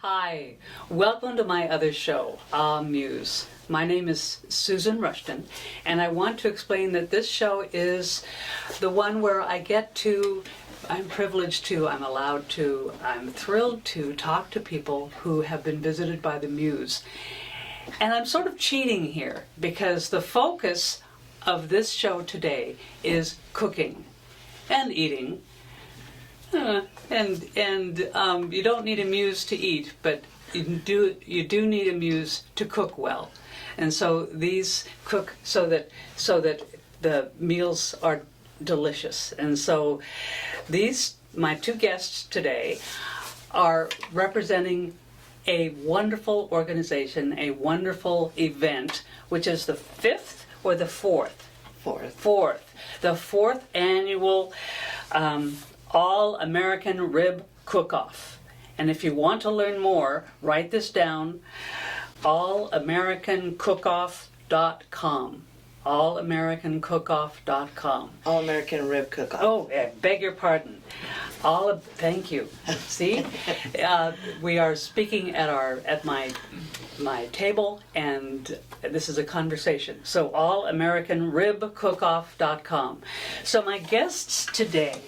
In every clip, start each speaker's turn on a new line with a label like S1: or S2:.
S1: Hi, welcome to my other show, Muse. My name is Susan Rushton, and I want to explain that this show is the one where I'm privileged to, I'm allowed to, I'm thrilled to talk to people who have been visited by the Muse. And I'm sort of cheating here because the focus of this show today is cooking and eating. You don't need a muse to eat, but you do need a muse to cook well. And so these cook so that the meals are delicious. And so my two guests today are representing a wonderful organization, a wonderful event, which is the 5th or the 4th? The 4th annual All-American Rib Cookoff. And if you want to learn more, write this down, allamericancookoff.com. allamericancookoff.com.
S2: All-American Rib Cookoff.
S1: Oh, I beg your pardon. Thank you. See, we are speaking at my table, and this is a conversation. So allamericanribcookoff.com. So my guests today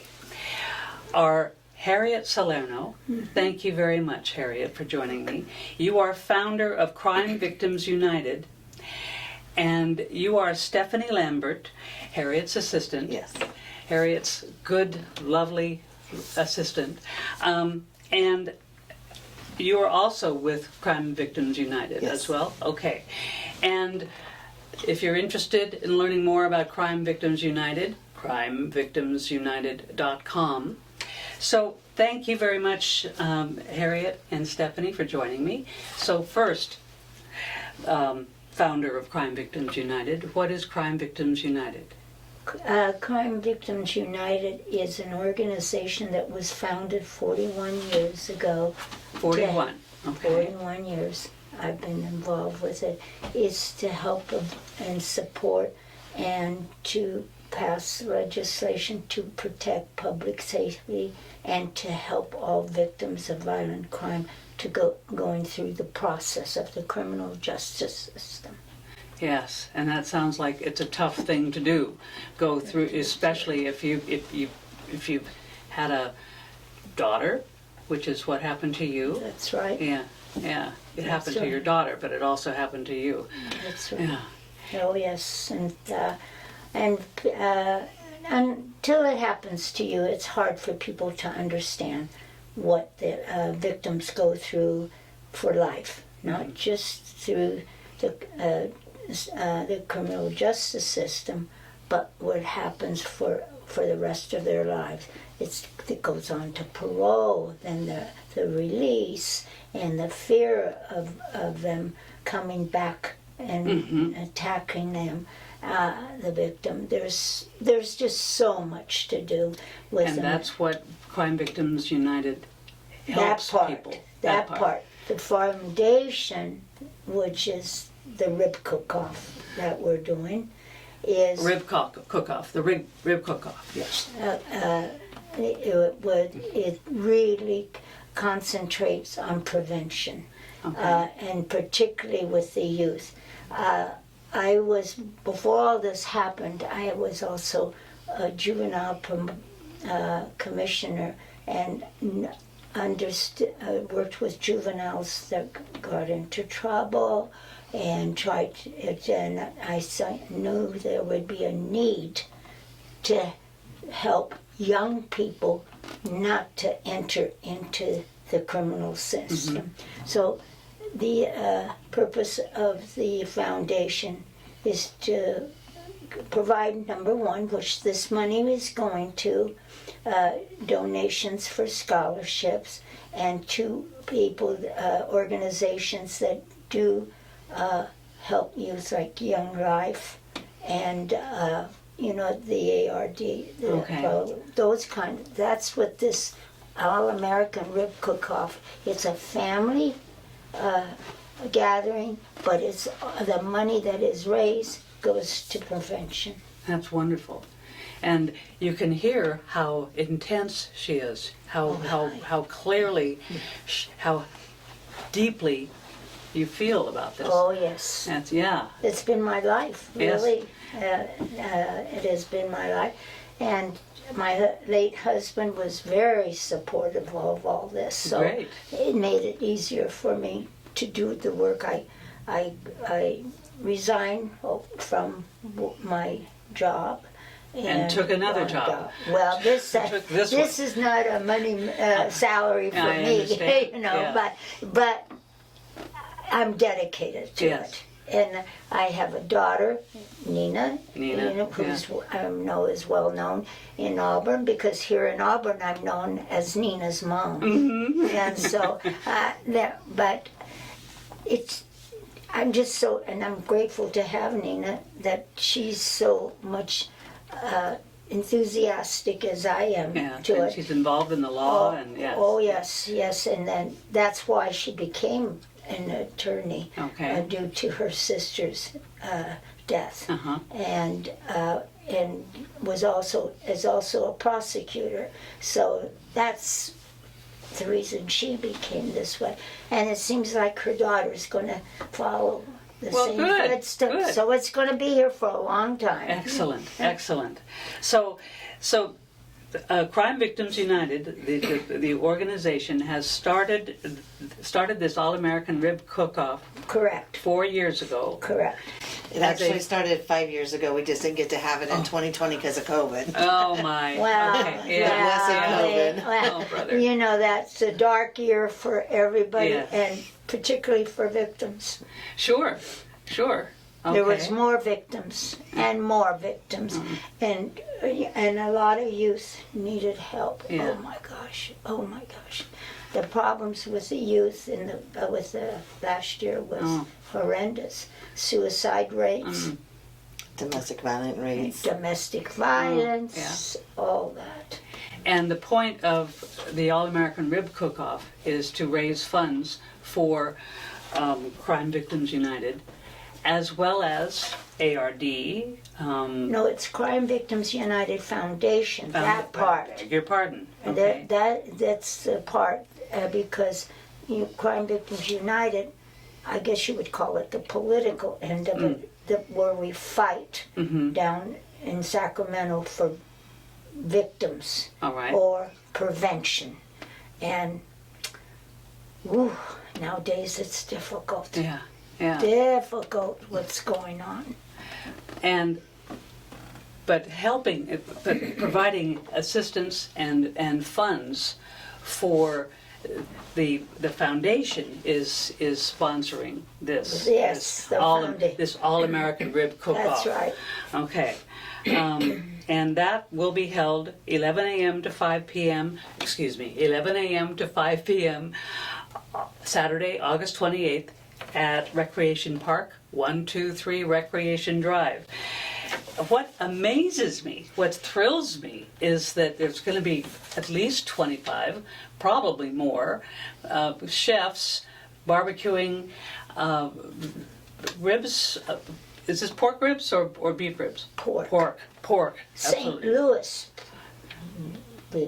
S1: are Harriet Salerno. Thank you very much, Harriet, for joining me. You are founder of Crime Victims United, and you are Stephanie Lambert, Harriet's assistant.
S2: Yes.
S1: Harriet's good, lovely assistant. And you are also with Crime Victims United as well? Okay. And if you're interested in learning more about Crime Victims United, crimevictimsunited.com. So thank you very much, Harriet and Stephanie, for joining me. So first, founder of Crime Victims United, what is Crime Victims United?
S3: Crime Victims United is an organization that was founded 41 years ago.
S1: 41, okay.
S3: 41 years I've been involved with it. It's to help and support and to pass legislation to protect public safety and to help all victims of violent crime to going through the process of the criminal justice system.
S1: Yes, and that sounds like it's a tough thing to do. Go through, especially if you've had a daughter, which is what happened to you.
S3: That's right.
S1: Yeah. It happened to your daughter, but it also happened to you.
S3: That's right.
S1: Yeah.
S3: Oh yes, and until it happens to you, it's hard for people to understand what the victims go through for life, not just through the criminal justice system, but what happens for the rest of their lives. It goes on to parole, then the release, and the fear of them coming back and attacking them. The victim. There's just so much to do with them.
S1: And that's what Crime Victims United helps people.
S3: That part. The foundation, which is the Rib Cookoff that we're doing, is
S1: Rib Cookoff. The Rib Cookoff. Yes.
S3: It really concentrates on prevention, and particularly with the youth. Before all this happened, I was also a juvenile commissioner and worked with juveniles that got into trouble and and I knew there would be a need to help young people not to enter into the criminal system. So the purpose of the foundation is to provide, number one, which this money is going to, donations for scholarships, and to people, organizations that do help youth, like Young Life and the ARD, those kind. That's what this All-American Rib Cookoff. It's a family gathering, but it's the money that is raised goes to prevention.
S1: That's wonderful. And you can hear how intense she is, how clearly, how deeply you feel about this.
S3: Oh, yes.
S1: That's, yeah.
S3: It's been my life,
S1: Yes.
S3: really. It has been my life. And my late husband was very supportive of all this. So
S1: Great.
S3: it made it easier for me to do the work. I resigned from my job.
S1: And took another job.
S3: Well, this
S1: Took this
S3: this is not a money salary for
S1: I
S3: me,
S1: understand.
S3: you know.
S1: Yeah.
S3: But I'm dedicated to
S1: Yes.
S3: it. And I have a daughter, Nina, who's I know is well known in Auburn, because here in Auburn I'm known as Nina's mom. And so, but it's, I'm just so, and I'm grateful to have Nina, that she's so much enthusiastic as I am
S1: Yeah,
S3: to
S1: and
S3: it.
S1: she's involved in the law, and yes.
S3: Oh, yes, and then that's why she became an attorney,
S1: Okay.
S3: due to her sister's death,
S1: Uh-huh.
S3: and is also a prosecutor. So that's the reason she became this way. And it seems like her daughter's going to follow the
S1: Well,
S3: same
S1: good,
S3: footsteps.
S1: good.
S3: So it's going to be here for a long time.
S1: Excellent, excellent. So Crime Victims United, the organization, has started this All-American Rib Cook-Off
S3: Correct.
S1: 4 years ago.
S3: Correct.
S2: It actually started 5 years ago. We just didn't get to have it in 2020 because of COVID.
S1: Oh my!
S3: Well,
S1: Okay, yeah.
S2: Blessed COVID.
S3: well,
S1: Oh, brother.
S3: you know, that's a dark year for everybody,
S1: Yes.
S3: and particularly for victims.
S1: Sure. Okay.
S3: There was more victims and more victims, and a lot of youth needed help.
S1: Yeah.
S3: Oh my gosh, the problems with the youth in with the last year was horrendous. Suicide rates,
S2: Domestic violent rates.
S3: domestic violence, all that.
S1: And the point of the All-American Rib Cook-Off is to raise funds for Crime Victims United, as well as ARD.
S3: No, it's Crime Victims United Foundation. That part.
S1: Your pardon. Okay.
S3: That's the part because Crime Victims United, I guess you would call it the political end of it, where we fight down in Sacramento for victims
S1: All right.
S3: or prevention. And nowadays it's difficult.
S1: Yeah. Yeah.
S3: Difficult what's going on.
S1: But providing assistance and funds for the foundation is sponsoring this.
S3: Yes, the foundation.
S1: This All-American Rib Cook-Off.
S3: That's right.
S1: Okay. And that will be held 11 a.m. to 5 p.m. 11 a.m. to 5 p.m. Saturday, August 28th at Recreation Park, 123 Recreation Drive. What amazes me, what thrills me, is that there's going to be at least 25, probably more, chefs barbecuing ribs. Is this pork ribs or beef ribs?
S3: Pork.
S1: Pork.
S3: St.
S1: Absolutely.
S3: Louis.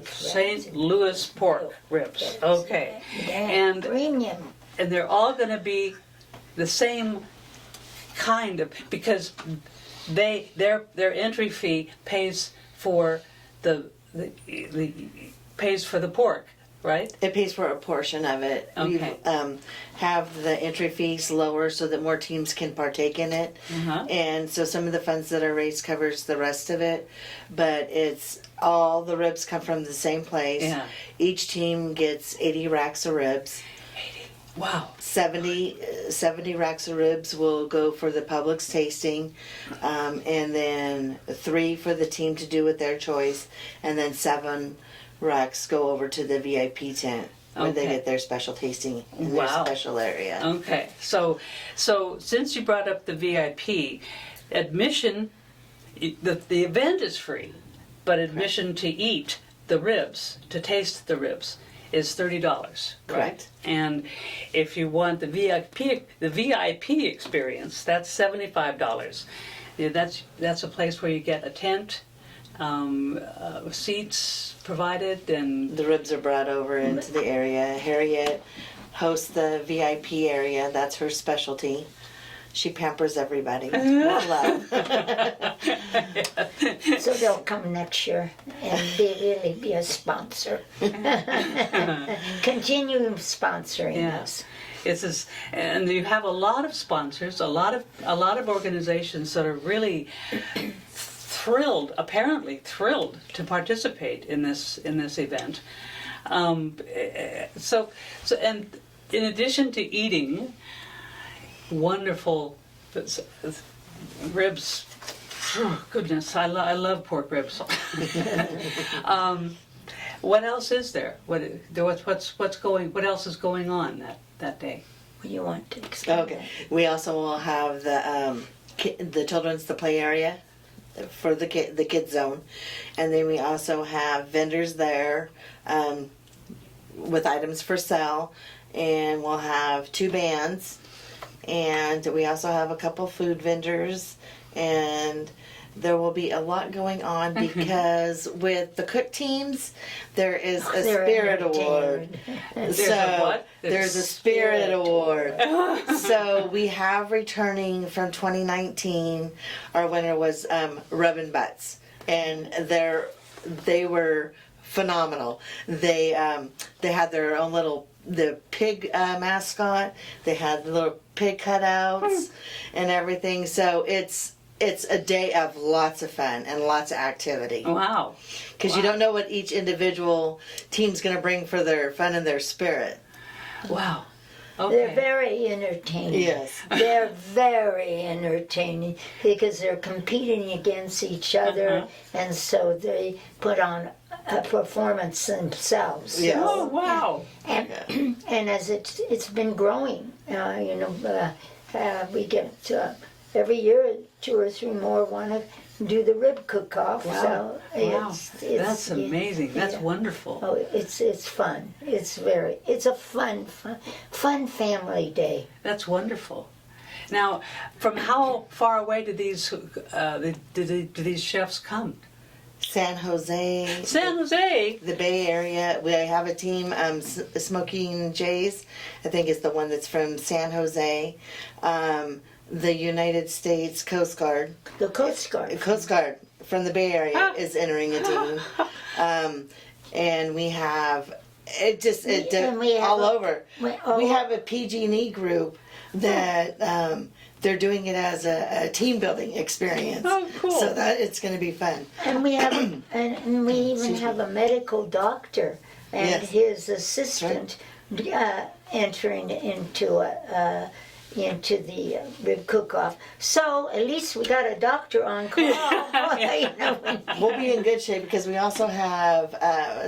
S1: St. Louis pork ribs. Okay. And
S3: Premium.
S1: they're all going to be the same kind of, because their entry fee pays for pays for the pork, right?
S2: It pays for a portion of it.
S1: Okay.
S2: We have the entry fees lower so that more teams can partake in it.
S1: Uh-huh.
S2: And so some of the funds that are raised covers the rest of it. But it's all the ribs come from the same place.
S1: Yeah.
S2: Each team gets 80 racks of ribs.
S1: Wow.
S2: 70 racks of ribs will go for the public's tasting, and then 3 for the team to do with their choice, and then 7 racks go over to the VIP tent where they
S1: Okay.
S2: get their special tasting in
S1: Wow.
S2: their special area.
S1: Okay. So since you brought up the VIP, admission, the event is free, but admission to eat the ribs, to taste the ribs, is $30, right?
S2: Correct.
S1: And if you want the VIP experience, that's $75. Yeah, that's a place where you get a tent, seats provided, and
S2: The ribs are brought over into the area. Harriet hosts the VIP area. That's her specialty. She pampers everybody with love.
S3: So they'll come next year and really be a sponsor. Continue sponsoring
S1: Yes.
S3: us.
S1: It's this, and you have a lot of sponsors, a lot of organizations that are really apparently thrilled to participate in this event. So and in addition to eating wonderful ribs, goodness, I love pork ribs. What else is there? What else is going on that day?
S3: What do you want to explain?
S2: Okay. We also will have the children's the play area for the kids zone, and then we also have vendors there with items for sale, and we'll have 2 bands, and we also have a couple food vendors, and there will be a lot going on because with the cook teams, there is a
S3: They're
S2: spirit award.
S3: entertained.
S1: A what?
S2: There's a spirit award. So we have returning from 2019. Our winner was Rubbin' Butts, and they were phenomenal. They had their own the pig mascot. They had little pig cutouts and everything. So it's a day of lots of fun and lots of activity.
S1: Wow.
S2: Because you don't know what each individual team's going to bring for their fun and their spirit.
S1: Wow.
S3: They're
S1: Okay.
S3: very entertaining.
S2: Yes.
S3: They're very entertaining because they're competing against each other, and so they put on a performance themselves.
S2: Yes.
S1: Oh, wow.
S3: And, and as it's been growing, we get every year 2 or 3 more want to do the rib cook-off.
S1: Wow.
S3: So
S1: Wow.
S3: it's
S1: That's amazing. That's
S3: yeah.
S1: wonderful.
S3: Oh, it's fun. It's a fun family day.
S1: That's wonderful. Now, from how far away do these chefs come?
S2: San Jose.
S1: San Jose.
S2: The Bay Area. We have a team, Smoking Jays, I think is the one that's from San Jose. The United States Coast Guard.
S3: The Coast Guard.
S2: Coast Guard from the Bay Area is entering a team. And we have
S3: And we have
S2: all
S3: a-
S2: over.
S3: we-
S2: We have a PG&E group that they're doing it as a team building experience.
S1: Oh, cool.
S2: So that it's going to be fun.
S3: And we have, and we even have a medical doctor and
S2: Yes.
S3: his assistant entering into the rib cook-off. So at least we got a doctor on call. You know,
S2: We'll be in good shape because we also have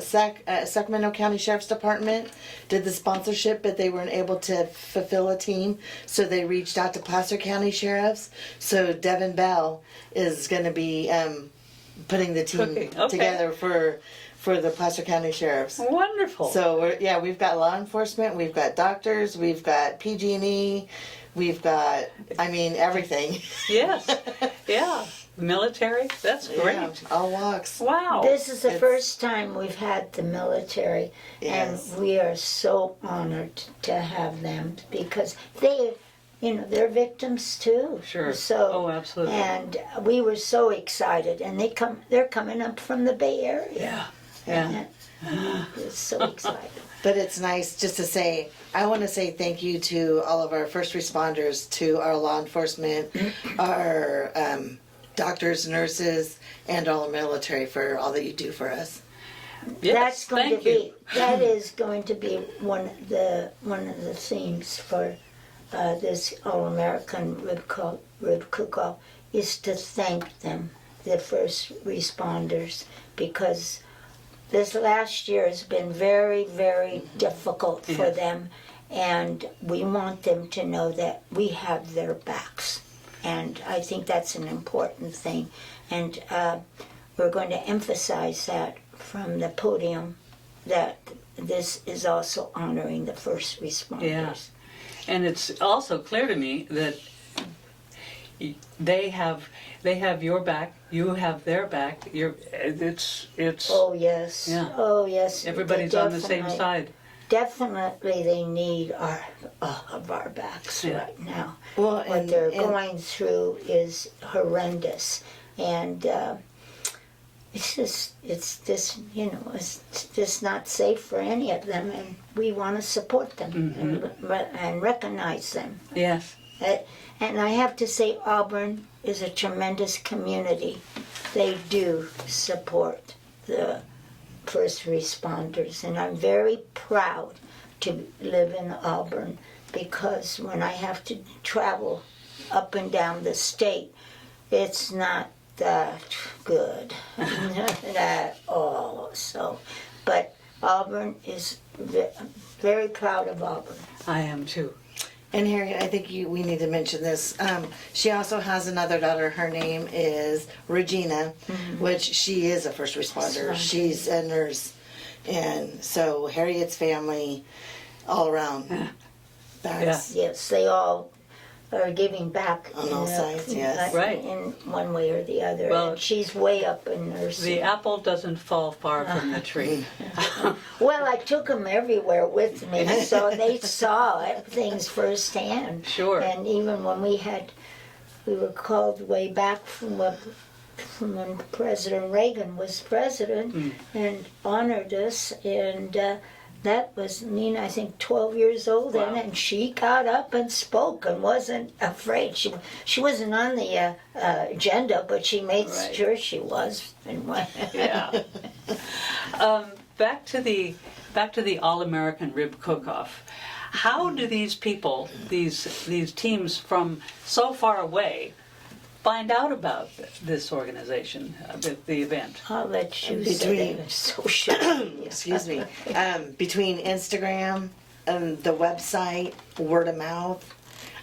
S2: Sacramento County Sheriff's Department did the sponsorship, but they weren't able to fulfill a team, so they reached out to Placer County Sheriffs. So Devin Bell is going to be putting the team
S1: Cooking. Okay.
S2: together for the Placer County Sheriffs.
S1: Wonderful.
S2: So we've got law enforcement, we've got doctors, we've got PG&E, we've got everything.
S1: Yes. Yeah. Military. That's great.
S2: Yeah, all walks.
S1: Wow.
S3: this is the
S2: It's-
S3: first time we've had the military,
S2: Yes.
S3: and we are so honored to have them because they're victims too.
S1: Sure.
S3: So,
S1: Oh, absolutely.
S3: And we were so excited, and they're coming up from the Bay Area.
S1: Yeah.
S3: It's so exciting.
S2: But it's nice just to say, I want to say thank you to all of our first responders, to our law enforcement, our doctors, nurses, and all the military for all that you do for us.
S1: Yes.
S3: That's going
S1: Thank
S3: to
S1: you.
S3: be that is going to be one of the themes for this All-American Rib Cook-Off is to thank them, the first responders, because this last year has been very, very difficult for
S1: Yes.
S3: them, and we want them to know that we have their backs. And I think that's an important thing. And we're going to emphasize that from the podium, that this is also honoring the first responders.
S1: Yeah. And it's also clear to me that they have your back, you have their back. It's
S3: Oh yes.
S1: Yeah.
S3: Oh yes.
S1: everybody's on the same
S3: Definitely.
S1: side.
S3: definitely they need all of our backs
S1: Yeah.
S3: right now.
S2: Well,
S3: What they're going through is horrendous, and it's just not safe for any of them, and we want to support them and recognize them.
S1: Yes.
S3: And I have to say, Auburn is a tremendous community. They do support the first responders, and I'm very proud to live in Auburn, because when I have to travel up and down the state, it's not that good at all. So, but Auburn is very proud of Auburn.
S1: I am too.
S2: And Harriet, I think we need to mention this. She also has another daughter. Her name is Regina, which she is a first responder.
S3: Right.
S2: She's a nurse. And so Harriet's family all around. That's,
S3: Yes, they all are giving back
S2: On all sides, yes.
S1: Right.
S3: in one way or the other.
S1: Well,
S3: and she's way up in nursing.
S1: The apple doesn't fall far from the tree.
S3: Well, I took them everywhere with me, so they saw things firsthand.
S1: Sure.
S3: And even when we were called way back from when President Reagan was president and honored us, and that was Nina, I think, 12 years old then,
S1: Wow.
S3: and she got up and spoke and wasn't afraid. She wasn't on the agenda, but she made
S1: Right.
S3: sure she was. And
S1: Yeah. Back to the All-American Rib Cookoff. How do these people, these teams from so far away, find out about this organization, the event?
S3: I'll let you
S2: Between-
S3: say social media.
S2: excuse me, between Instagram and the website, word of mouth.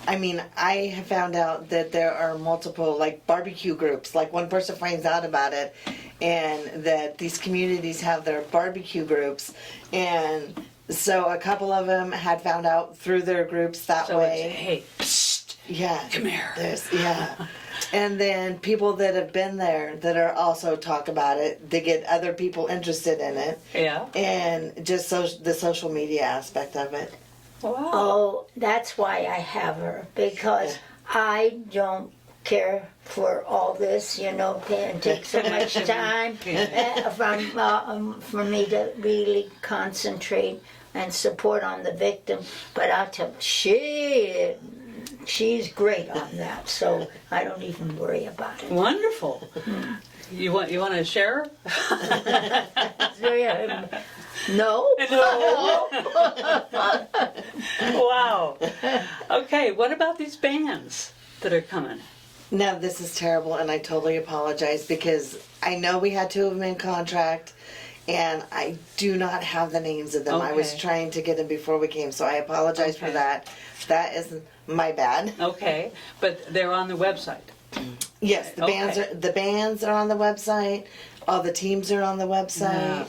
S2: I mean, I have found out that there are multiple, like, barbecue groups. Like, one person finds out about it, and that these communities have their barbecue groups. And so a couple of them had found out through their groups that
S1: So
S2: way.
S1: it's, hey, psst,
S2: Yeah.
S1: come here.
S2: Yeah. And then people that have been there that are also talk about it, they get other people interested in it.
S1: Yeah.
S2: And just the social media aspect of it.
S1: Wow.
S3: Oh, that's why I have her, because I don't care for all this, and take so much time for me to really concentrate and support on the victim. But I'll tell you, she's great on that, so I don't even worry about it.
S1: Wonderful. You want to share?
S3: No?
S1: Wow. Okay, what about these bands that are coming?
S2: Now, this is terrible, and I totally apologize, because I know we had two of them in contract, and I do not have the names of them. I was
S1: Okay.
S2: trying to get them before we came, so I apologize for
S1: Okay.
S2: that. That is my bad.
S1: Okay, but they're on the website.
S2: Yes, the bands are on the website. All the teams are on the website.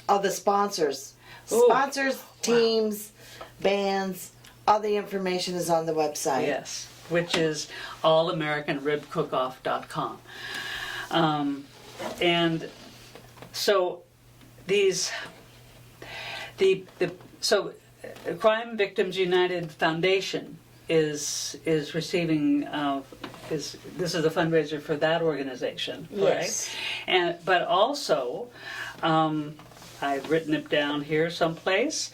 S2: All the sponsors,
S1: Ooh.
S2: teams, bands. All the information is on the website.
S1: Yes, which is allamericanribcookoff.com. And so Crime Victims United Foundation is receiving this is a fundraiser for that organization,
S3: Yes.
S1: right? But also I've written it down here someplace.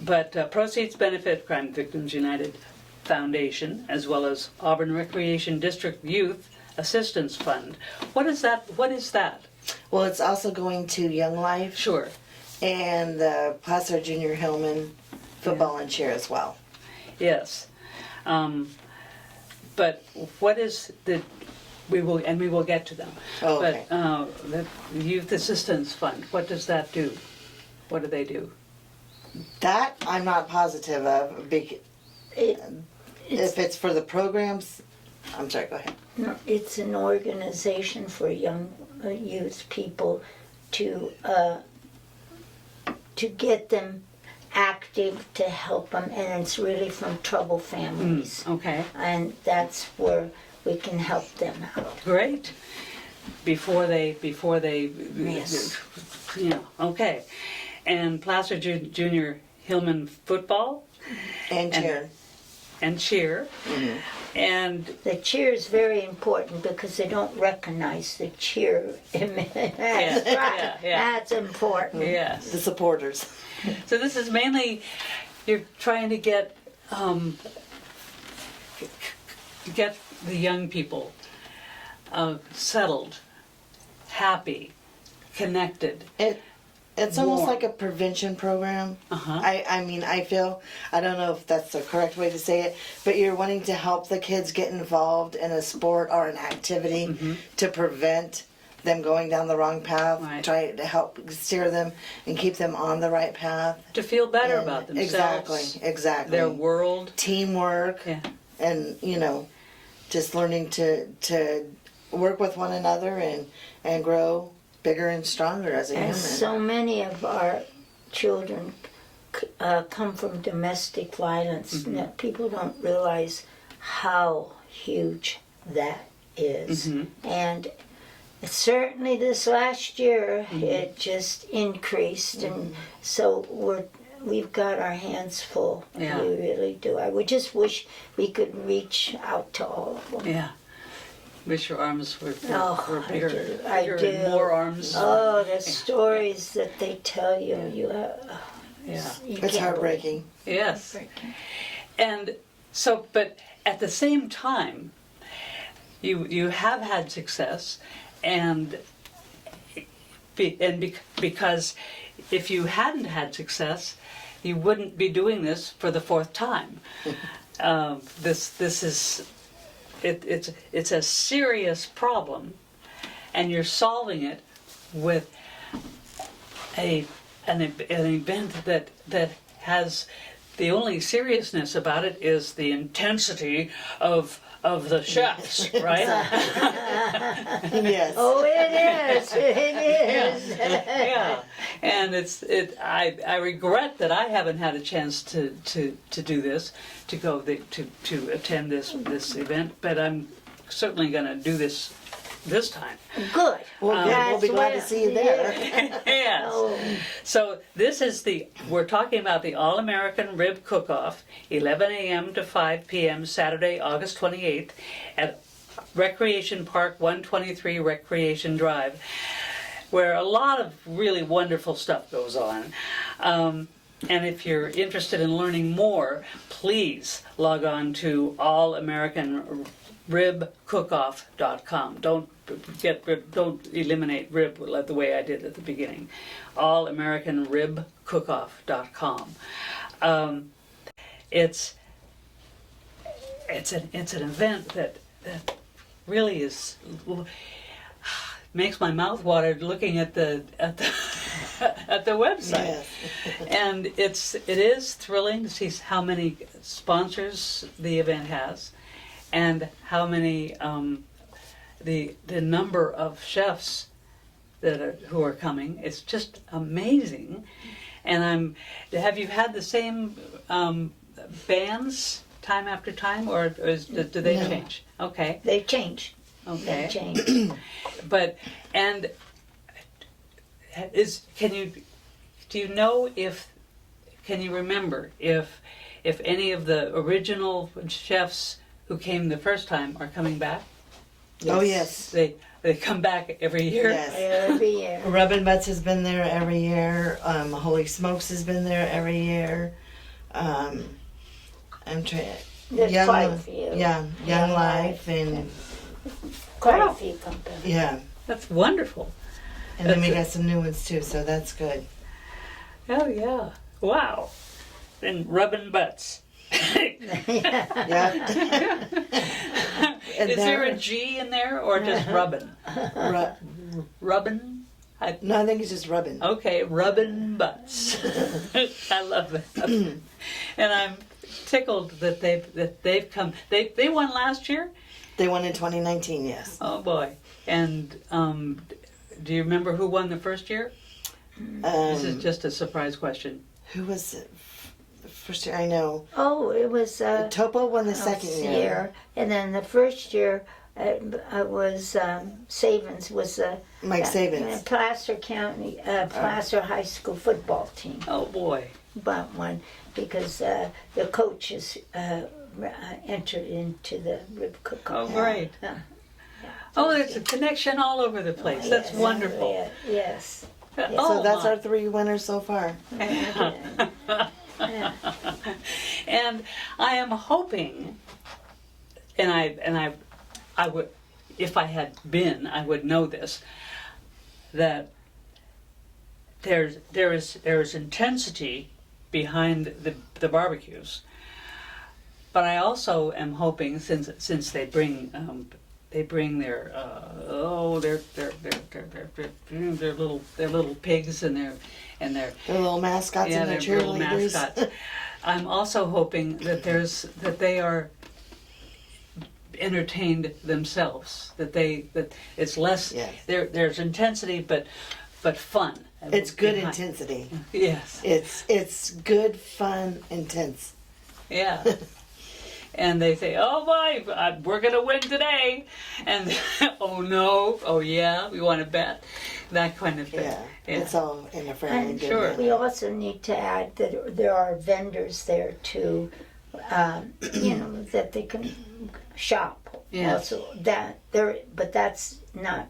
S1: But proceeds benefit Crime Victims United Foundation, as well as Auburn Recreation District Youth Assistance Fund. What is that?
S2: Well, it's also going to Young Life
S1: Sure.
S2: and the Placer Junior Hillman football and cheer as well.
S1: Yes. But what is we will get to them.
S2: Oh, okay.
S1: But the Youth Assistance Fund, what does that do? What do they do?
S2: That I'm not positive of. If it's for the programs, I'm sorry, go ahead.
S3: No, it's an organization for young youth people to get them active, to help them, and it's really from troubled families.
S1: Okay.
S3: And that's where we can help them out.
S1: Great. Before they
S3: Yes.
S1: Okay. and Placer Junior Hillman football
S2: And cheer.
S1: and cheer. And
S3: The cheer is very important because they don't recognize the cheer. That's right.
S1: yeah.
S3: That's important.
S1: yes.
S2: The supporters.
S1: So this is mainly, you're trying to get the young people settled, happy, connected.
S2: It's almost
S1: Warm.
S2: like a prevention program.
S1: Uh-huh.
S2: I mean, I feel, I don't know if that's the correct way to say it, but you're wanting to help the kids get involved in a sport or an activity to prevent them going down the wrong path,
S1: Right.
S2: try to help steer them and keep them on the right path.
S1: To feel better
S2: And
S1: about themselves.
S2: Exactly.
S1: Their world.
S2: Teamwork
S1: Yeah.
S2: and, just learning to work with one another and grow bigger and stronger as a
S3: And
S2: human.
S3: so many of our children come from domestic violence. Now, people don't realize how huge that is. And certainly this last year, it just increased. And so we've got our hands full.
S1: Yeah.
S3: We really do. I would just wish we could reach out to all of them.
S1: Yeah. Wish your arms were
S3: Oh,
S1: bigger.
S3: I
S1: bigger
S3: do.
S1: and more arms.
S3: Oh, the stories that they tell you,
S1: Yeah.
S3: you
S2: It's
S3: can't
S2: heartbreaking.
S1: Yes.
S3: believe it.
S1: And so, but at the same time, you have had success, because if you hadn't had success, you wouldn't be doing this for the fourth time. This is it's a serious problem, and you're solving it with an event that has, the only seriousness about it is the intensity of the chefs, right?
S2: Yes.
S3: Oh, it is. It is.
S1: Yeah, and I regret that I haven't had a chance to do this, to attend this event, but I'm certainly going to do this time.
S3: Good.
S2: Well, good. We'll be glad to see you there.
S1: Yes.
S3: Oh,
S1: So this is we're talking about the All-American Rib Cook-Off, 11 a.m. to 5 p.m. Saturday, August 28th at Recreation Park 123 Recreation Drive, where a lot of really wonderful stuff goes on. And if you're interested in learning more, please log on to allamericanribcookoff.com. Don't eliminate rib the way I did at the beginning. allamericanribcookoff.com. It's an event that really makes my mouth water looking at the at the website.
S2: Yes.
S1: And it is thrilling to see how many sponsors the event has, and how many the number of chefs who are coming. It's just amazing. And have you had the same bands time after time, or do they
S2: No.
S1: change? Okay.
S3: they change.
S1: Okay.
S3: They change.
S1: But can you remember if any of the original chefs who came the first time are coming back?
S2: Oh, yes.
S1: They come back every year.
S2: Yes.
S3: Every year.
S2: Rubbin' Butts has been there every year. Holy Smokes has been there every year. I'm trying.
S3: There's quite a few.
S2: Yeah, Young Life and
S3: Quite a few companies.
S2: yeah,
S1: That's wonderful.
S2: and then we
S1: That's
S2: got some new ones too, so that's good.
S1: Oh yeah. Wow. And rubbing butts.
S2: Yeah. And
S1: Is there a
S2: then-
S1: G in there or just rubbin'? Rubbin'?
S2: No, I think it's just rubbing.
S1: Okay, rubbin' butts. I love that. And I'm tickled that they've come. They won last year.
S2: They won in 2019, yes.
S1: Oh boy! And do you remember who won the first year? This is just a surprise question.
S2: Who was it? The first year I know.
S3: Oh, it was
S2: Topo won the second year.
S3: and then the first year was Savins was the
S2: Mike Savins.
S3: Placer County Placer High School football team.
S1: Oh boy.
S3: But one because the coaches entered into the rib cook-off.
S1: Oh great. Oh, there's a connection all over the place. That's wonderful.
S3: Yes.
S1: Oh,
S2: So that's
S1: my.
S2: our 3 winners so far.
S1: And I am hoping, and I would, if I had been, I would know this, that there is intensity behind the barbecues, but I also am hoping since they bring their little pigs and their
S2: The little mascots and their
S1: little
S2: cheerleaders.
S1: mascots. I'm also hoping that they are entertained themselves. That it's less.
S2: Yes.
S1: There's intensity, but fun.
S2: It's good
S1: behind.
S2: intensity.
S1: Yes.
S2: It's good, fun, intense.
S1: Yeah. And they say, "Oh my, we're gonna win today," and oh no, oh yeah, we want to bet, that kind of thing.
S2: Yeah, it's all in a friendly
S3: And
S2: good
S1: sure.
S2: manner.
S3: we also need to add that there are vendors there too, that they can shop.
S1: Yes.
S3: Also, but that's not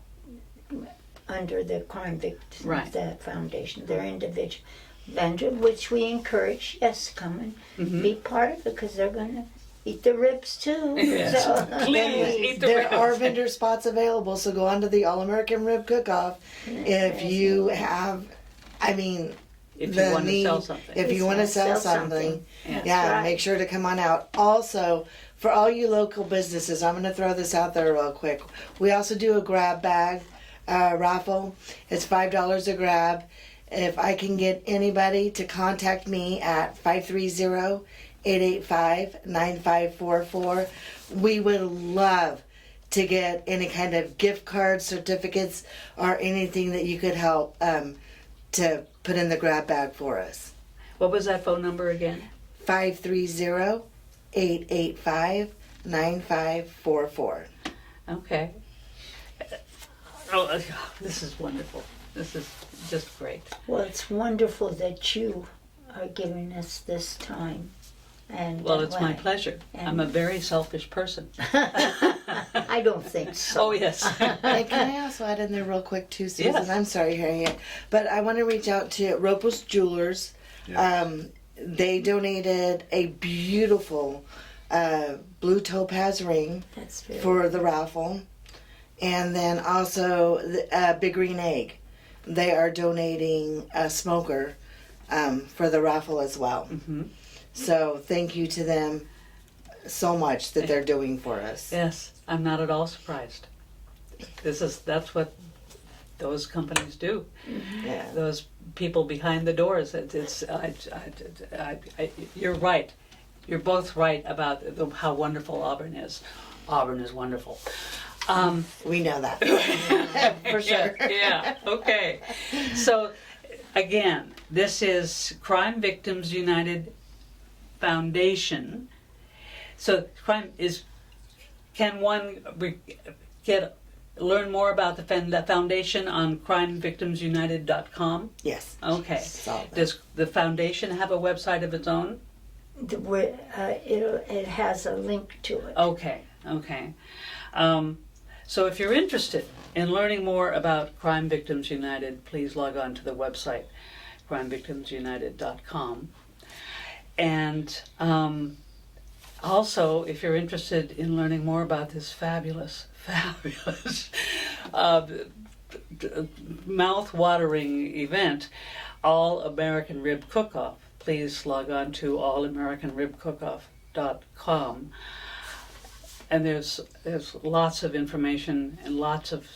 S3: under the Crime Victims
S1: Right.
S3: Foundation. They're individual vendor, which we encourage. Yes, come and be part of it because they're gonna eat the ribs too.
S1: Yes.
S3: So,
S1: Please eat the
S2: There
S1: ribs.
S2: are vendor spots available, so go on to the All American Rib Cook-Off if you have,
S1: if you
S2: the
S1: want to
S2: need,
S1: sell something.
S2: if you want to sell something, yeah,
S3: right.
S2: make sure to come on out. Also, for all you local businesses, I'm going to throw this out there real quick. We also do a grab bag raffle. It's $5 a grab. If I can get anybody to contact me at 530-885-9544, we would love to get any kind of gift cards, certificates, or anything that you could help to put in the grab bag for us.
S1: What was that phone number again?
S2: 530-885-9544.
S1: Okay. Oh, this is wonderful. This is just great.
S3: well, it's wonderful that you are giving us this time. And
S1: Well, it's my
S3: way.
S1: pleasure. I'm a very selfish person.
S3: I don't think so.
S1: Oh, yes.
S2: And can I also add in there real quick too, Susan?
S1: Yes.
S2: I'm sorry, Harriet, but I want to reach out to Ropos Jewelers. They donated a beautiful blue topaz ring
S3: That's very
S2: for the raffle, and then also the Big Green Egg. They are donating a smoker for the raffle as well.
S1: Mm-hmm.
S2: So thank you to them so much that they're doing for us.
S1: Yes, I'm not at all surprised. That's what those companies do.
S2: Yeah.
S1: Those people behind the doors. You're right. You're both right about how wonderful Auburn is. Auburn is wonderful.
S2: We know that for sure.
S1: Yeah. Okay. So, again, this is Crime Victims United Foundation. So, can one learn more about the foundation on crimevictimsunited.com?
S2: Yes.
S1: Okay.
S2: It's all there.
S1: Does the foundation have a website of its own?
S3: it has a link to it.
S1: Okay. So if you're interested in learning more about Crime Victims United, please log on to the website, crimevictimsunited.com. And also, if you're interested in learning more about this fabulous mouth-watering event, All American Rib Cook-Off, please log on to allamericanribcookoff.com. And there's lots of information and lots of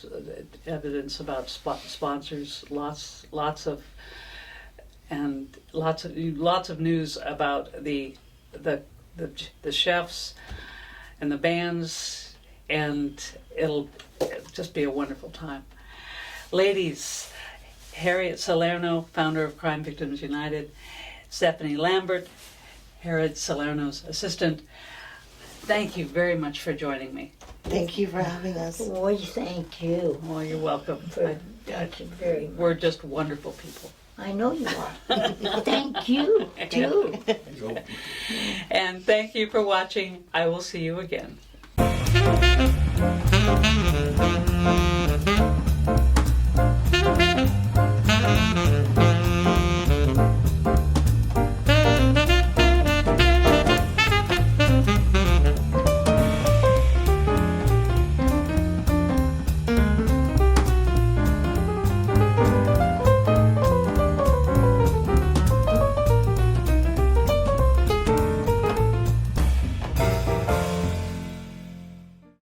S1: evidence about sponsors, lots of news about the chefs and the bands, and it'll just be a wonderful time. Ladies, Harriet Salerno, founder of Crime Victims United, Stephanie Lambert, Harriet Salerno's assistant, thank you very much for joining me.
S2: Thank you for having us.
S3: We thank you
S1: Oh, you're welcome.
S3: for that very much.
S1: We're just wonderful people.
S3: I know you are. Thank you, too.
S1: And thank you for watching. I will see you again.